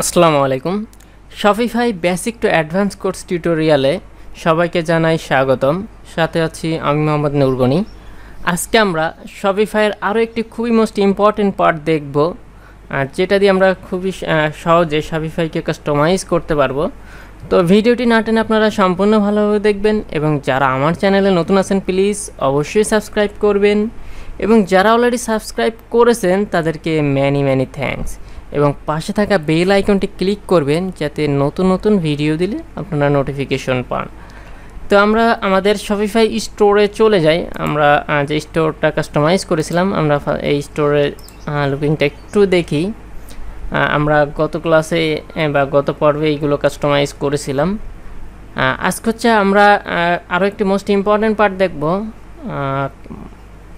আসসালামু আলাইকুম। Shopify basic to advance course টিউটোরিয়ালে সবাইকে জানাই স্বাগতম। সাথে আছি আমি মোহাম্মদ নুরগনি। আজকে আমরা শপিফাইয়ের আরও একটি খুবই মোস্ট ইম্পর্টেন্ট পার্ট দেখব, আর যেটা দিয়ে আমরা খুবই সহজে শপিফাইকে কাস্টমাইজ করতে পারবো। তো ভিডিওটি না টেনে আপনারা সম্পূর্ণ ভালোভাবে দেখবেন, এবং যারা আমার চ্যানেলে নতুন আছেন প্লিজ অবশ্যই সাবস্ক্রাইব করবেন, এবং যারা অলরেডি সাবস্ক্রাইব করেছেন তাদেরকে ম্যানি থ্যাঙ্কস, এবং পাশে থাকা বেল আইকনটি ক্লিক করবেন যাতে নতুন নতুন ভিডিও দিলে আপনারা নোটিফিকেশন পান। তো আমরা আমাদের শপিফাই স্টোরে চলে যাই। আমরা যে স্টোরটা কাস্টমাইজ করেছিলাম, আমরা এই স্টোরের লুকিংটা একটু দেখি। আমরা গত ক্লাসে বা গত পর্বে এইগুলো কাস্টমাইজ করেছিলাম। আজকে হচ্ছে আমরা আরও একটি মোস্ট ইম্পর্ট্যান্ট পার্ট দেখব।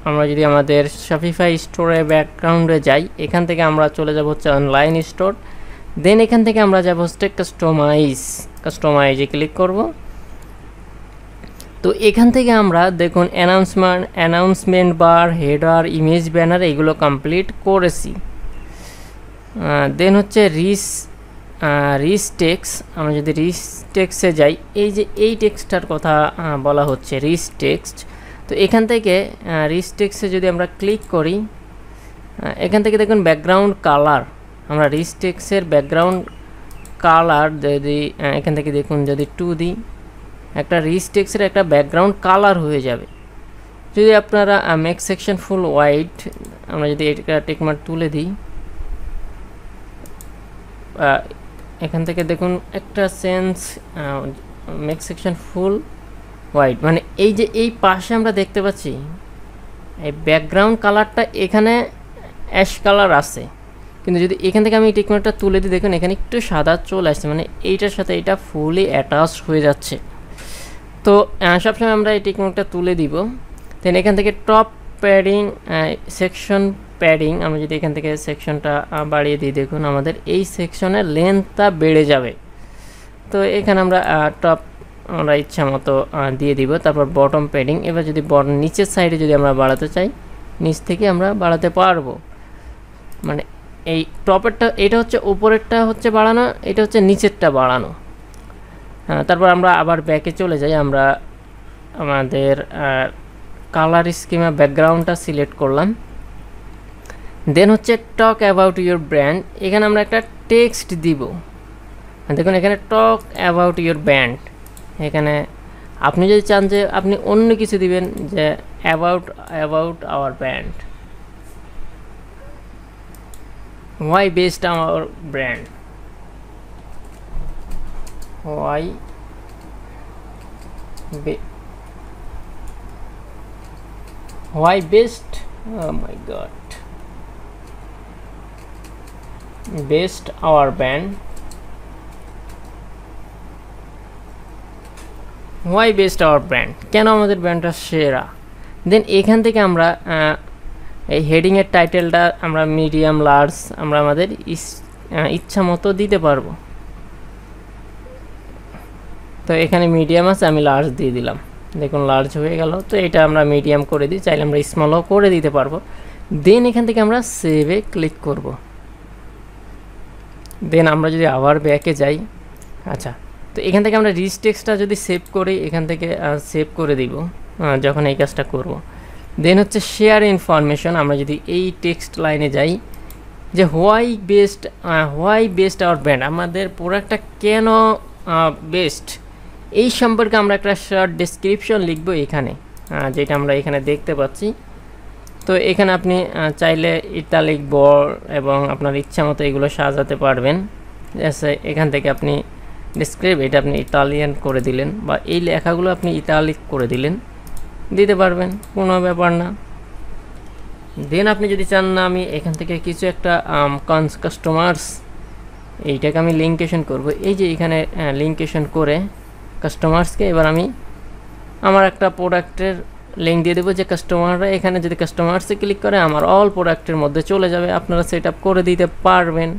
আমরা যদি আমাদের শপিফাই স্টোরে ব্যাকগ্রাউন্ডে যাই, এখান থেকে আমরা চলে যাব হচ্ছে অনলাইন স্টোর। দেন এখান থেকে আমরা যাব হচ্ছে কাস্টমাইজে ক্লিক করব। তো এখান থেকে আমরা দেখুন অ্যানাউন্সমেন্ট বার, হেডার, ইমেজ ব্যানার এইগুলো কমপ্লিট করেছি। দেন হচ্ছে রিচ টেক্স। আমরা যদি রিচ টেক্সে যাই, এই যে এই টেক্সটার কথা বলা হচ্ছে রিচ টেক্সট। তো এখান থেকে রিচ টেক্সে যদি আমরা ক্লিক করি, এখান থেকে দেখুন ব্যাকগ্রাউন্ড কালার। আমরা রিচ টেক্সের ব্যাকগ্রাউন্ড কালার যদি এখান থেকে দেখুন যদি 2 দিই, একটা রিচ টেক্সের একটা ব্যাকগ্রাউন্ড কালার হয়ে যাবে। যদি আপনারা মেক সেকশন ফুল হোয়াইট, আমরা যদি এটা টেকমার্ক তুলে দিই, এখান থেকে দেখুন একটা সেন্স মেক সেকশন ফুল হোয়াইট, মানে এই যে এই পাশে আমরা দেখতে পাচ্ছি এই ব্যাকগ্রাউন্ড কালারটা এখানে অ্যাশ কালার আছে, কিন্তু যদি এখান থেকে আমি এই টেকমার্কটা তুলে দিই, দেখুন এখানে একটু সাদা চলে আসছে, মানে এইটার সাথে এটা ফুলি অ্যাটাচ হয়ে যাচ্ছে। তো সবসময় আমরা এই টেকমার্কটা তুলে দিব। দেন এখান থেকে টপ প্যাডিং, সেকশন প্যাডিং, আমরা যদি এখান থেকে সেকশনটা বাড়িয়ে দিই, দেখুন আমাদের এই সেকশনের লেন্থটা বেড়ে যাবে। তো এখানে আমরা টপ আমরা ইচ্ছা মতো দিয়ে দিব। তারপর বটম প্যাডিং, এবার যদি নিচের সাইডে যদি আমরা বাড়াতে চাই, নিচ থেকে আমরা বাড়াতে পারবো। মানে এই টপেরটা, এটা হচ্ছে উপরেরটা হচ্ছে বাড়ানো, এটা হচ্ছে নিচেরটা বাড়ানো। তারপর আমরা আবার ব্যাকে চলে যাই। আমরা আমাদের কালার স্কিমা ব্যাকগ্রাউন্ডটা সিলেক্ট করলাম। দেন হচ্ছে টক অ্যাবাউট ইউর ব্র্যান্ড, এখানে আমরা একটা টেক্সট দিব। দেখুন এখানে টক অ্যাবাউট ইউর ব্র্যান্ড, এখানে আপনি যদি চান যে আপনি অন্য কিছু দিবেন, যে about our brand, why best hour brand, why best, oh my god, best hour brand, why best hour brand, কেন আমাদের ব্র্যান্ডটা সেরা। দেন এখান থেকে আমরা এই হেডিংয়ের টাইটেলটা আমরা মিডিয়াম, লার্জ আমরা আমাদের ইচ্ছা মতো দিতে পারবো। তো এখানে মিডিয়াম আছে, আমি লার্জ দিয়ে দিলাম, দেখুন লার্জ হয়ে গেল। তো এটা আমরা মিডিয়াম করে দিই, চাইলে আমরা স্মলও করে দিতে পারবো। দেন এখান থেকে আমরা সেভে ক্লিক করব। দেন আমরা যদি আবার ব্যাকে যাই, আচ্ছা, তো এখান থেকে আমরা রিচ টেক্সটটা যদি সেভ করি, এখান থেকে সেভ করে দিব যখন এই কাজটা করব। দেন হচ্ছে শেয়ার ইনফরমেশন, আমরা যদি এই টেক্সট লাইনে যাই, যে হোয়াই বেস্ট আওয়ার ব্র্যান্ড, আমাদের প্রোডাক্টটা কেন বেস্ট, এই সম্পর্কে আমরা একটা শর্ট ডেসক্রিপশন লিখব এখানে, যেটা আমরা এখানে দেখতে পাচ্ছি। তো এখানে আপনি চাইলে ইতালিক বড় এবং আপনার ইচ্ছা মতো এগুলো সাজাতে পারবেন। এখান থেকে আপনি ডেসক্রাইব, এটা আপনি ইতালিয়ান করে দিলেন, বা এই লেখাগুলো আপনি ইতালিক করে দিতে পারবেন, কোনো ব্যাপার না। দেন আপনি যদি চান না আমি এখান থেকে কিছু একটা কাস্টমার্স, এইটাকে আমি লিঙ্কেশন করব, এই যে এখানে লিঙ্কেশন করে কাস্টমার্সকে, এবার আমি আমার একটা প্রোডাক্টের লিঙ্ক দিয়ে দেবো, যে কাস্টমাররা এখানে যদি কাস্টমার্সে ক্লিক করে আমার অল প্রোডাক্টের মধ্যে চলে যাবে। আপনারা সেট আপ করে দিতে পারবেন।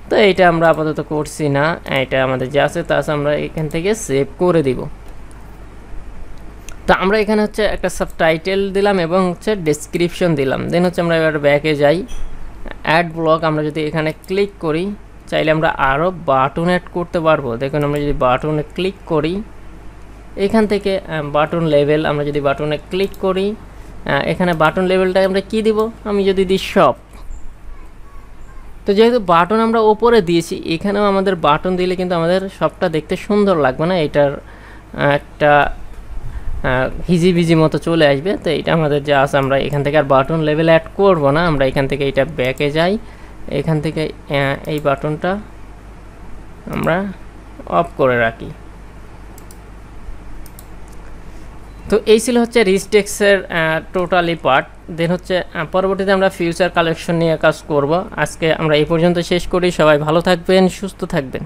তো এইটা আমরা আপাতত করছি না, এটা আমাদের যা আছে তা আছে, আমরা এখান থেকে সেভ করে দিব। তো আমরা এখানে হচ্ছে একটা সাবটাইটেল দিলাম এবং হচ্ছে ডেসক্রিপশন দিলাম। দেন হচ্ছে আমরা এবার ব্যাকে যাই, অ্যাড ব্লক, আমরা যদি এখানে ক্লিক করি চাইলে আমরা আরও বাটন অ্যাড করতে পারবো। দেখুন আমরা যদি বাটনে ক্লিক করি, এখান থেকে বাটন লেভেল, আমরা যদি বাটনে ক্লিক করি, এখানে বাটন লেভেলটা আমরা কি দিব, আমি যদি দিই শপ, তো যেহেতু বাটন আমরা ওপরে দিয়েছি, এখানেও আমাদের বাটন দিলে কিন্তু আমাদের শপটা দেখতে সুন্দর লাগবে না, এটার একটা হিজিবিজি মতো চলে আসবে। তো এটা আমাদের যা আছে, আমরা এখান থেকে আর বাটন লেভেল অ্যাড করব না, আমরা এখান থেকে এটা ব্যাকে যাই, এখান থেকে এই বাটনটা আমরা অফ করে রাখি। তো এই ছিল হচ্ছে রিচ টেক্সটের টোটালি পার্ট। দেন হচ্ছে পরবর্তীতে আমরা ফিউচার কালেকশন নিয়ে কাজ করব। আজকে আমরা এই পর্যন্ত শেষ করি। সবাই ভালো থাকবেন, সুস্থ থাকবেন।